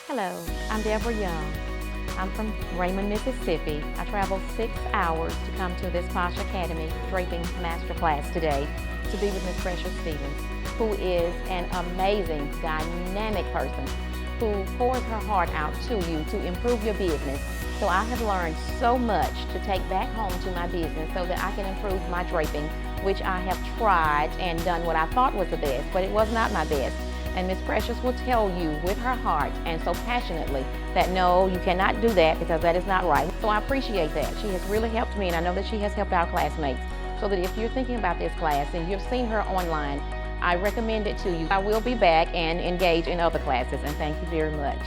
Hello, I'm Deborah Young. I'm from Raymond, Mississippi. I traveled 6 hours to come to this Posh Academy Draping Masterclass today to be with Miss Precious Stevens, who is an amazing, dynamic person who pours her heart out to you to improve your business. So I have learned so much to take back home to my business so that I can improve my draping, which I have tried and done what I thought was the best, but it was not my best. And Miss Precious will tell you with her heart and so passionately that no, you cannot do that because that is not right. So I appreciate that. She has really helped me, and I know that she has helped our classmates. So that if you're thinking about this class and you've seen her online, I recommend it to you. I will be back and engage in other classes, and thank you very much.